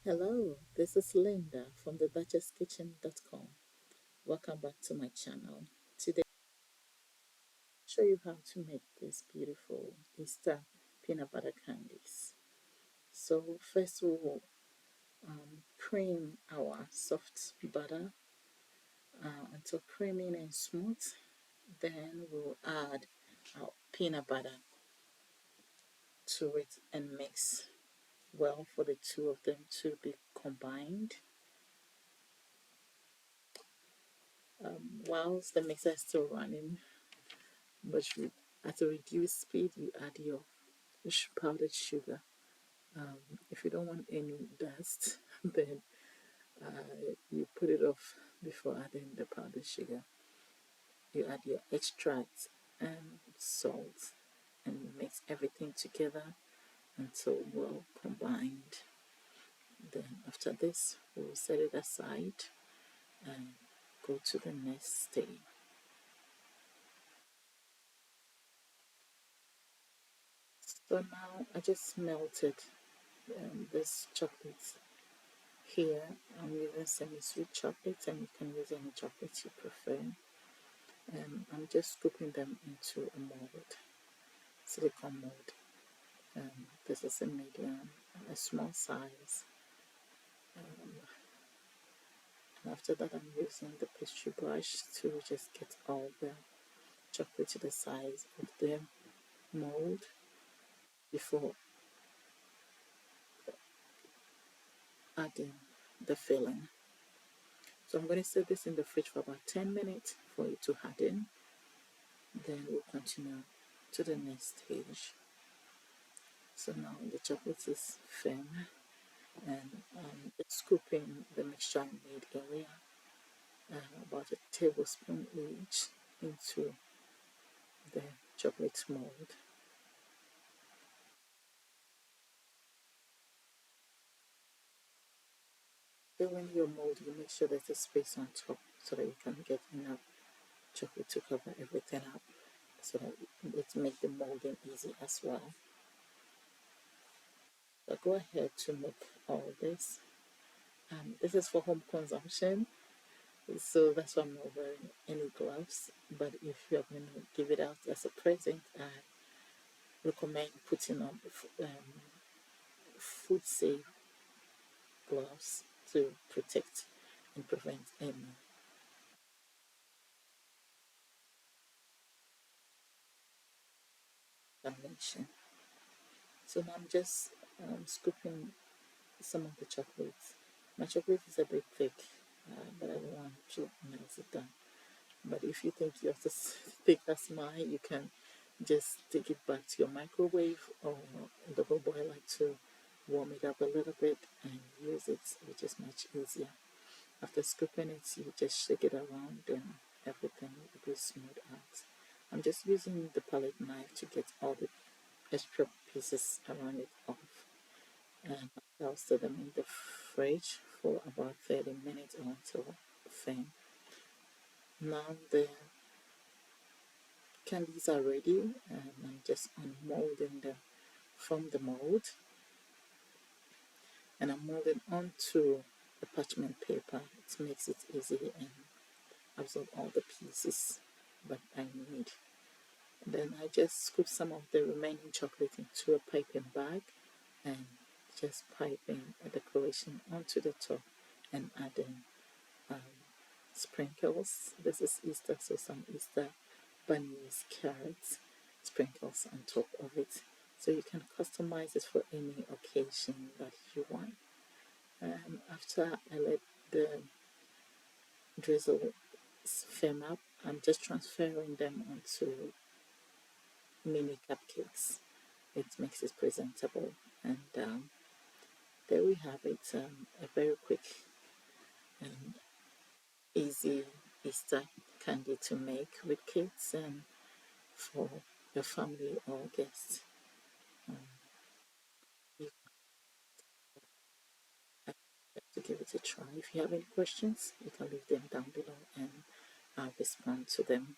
Hello, this is Linda from the DuchessKitchen.com. Welcome back to my channel. Today I'll show you how to make this beautiful Easter peanut butter candies. So first we will cream our soft butter until creamy and smooth. Then we'll add our peanut butter to it and mix well for the two of them to be combined. Whilst the mixer is still running, but at a reduced speed, you add your powdered sugar. If you don't want any dust, then you put it off before adding the powdered sugar. You add your extract and salt and mix everything together until well combined. Then after this, we'll set it aside and go to the next stage. So now I just melted this chocolate. Here I'm using semi-sweet chocolate, and you can use any chocolate you prefer. And I'm just scooping them into a mold, silicone mold. This is a medium, a small size. And after that, I'm using the pastry brush to just get all the chocolate to the size of the mold before adding the filling. So I'm going to set this in the fridge for about 10 minutes for it to harden. Then we'll continue to the next stage. So now the chocolate is firm, and it's scooping the mixture in made area, about a tablespoon each, into the chocolate mold. Filling your mold, you make sure there's a space on top so that you can get enough chocolate to cover everything up, so that it makes the molding easy as well. So go ahead to make all this. This is for home consumption, so that's why I'm not wearing any gloves. But if you're going to give it out as a present, I recommend putting on food safe gloves to protect and prevent any damage. So now I'm just scooping some of the chocolate. My chocolate is a bit thick, but I don't want to melt it down. But if you think yours is thick as mine, you can just take it back to your microwave or double boiler to warm it up a little bit and use it, which is much easier. After scooping it, you just shake it around and everything will be smooth out. I'm just using the palette knife to get all the extra pieces around it off. And I'll set them in the fridge for about 30 minutes until firm. Now the candies are ready, and I'm just unmolding them from the mold, and I'm molding onto the parchment paper. It makes it easy and absorb all the pieces that I need. Then I just scoop some of the remaining chocolate into a piping bag and just piping a decoration onto the top and adding sprinkles. This is Easter, so some Easter bunnies, carrots, sprinkles on top of it. So you can customize it for any occasion that you want. And after I let the drizzle firm up, I'm just transferring them onto mini cupcakes. It makes it presentable. And there we have it, a very quick and easy Easter candy to make with kids and for your family or guests. Um, you have to give it a try. If you have any questions, you can leave them down below and I'll respond to them.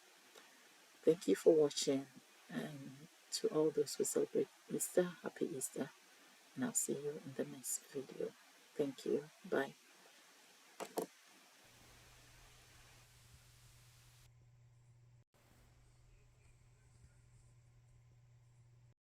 Thank you for watching, and to all those who celebrate Easter, happy Easter, and I'll see you in the next video. Thank Thank you. Bye.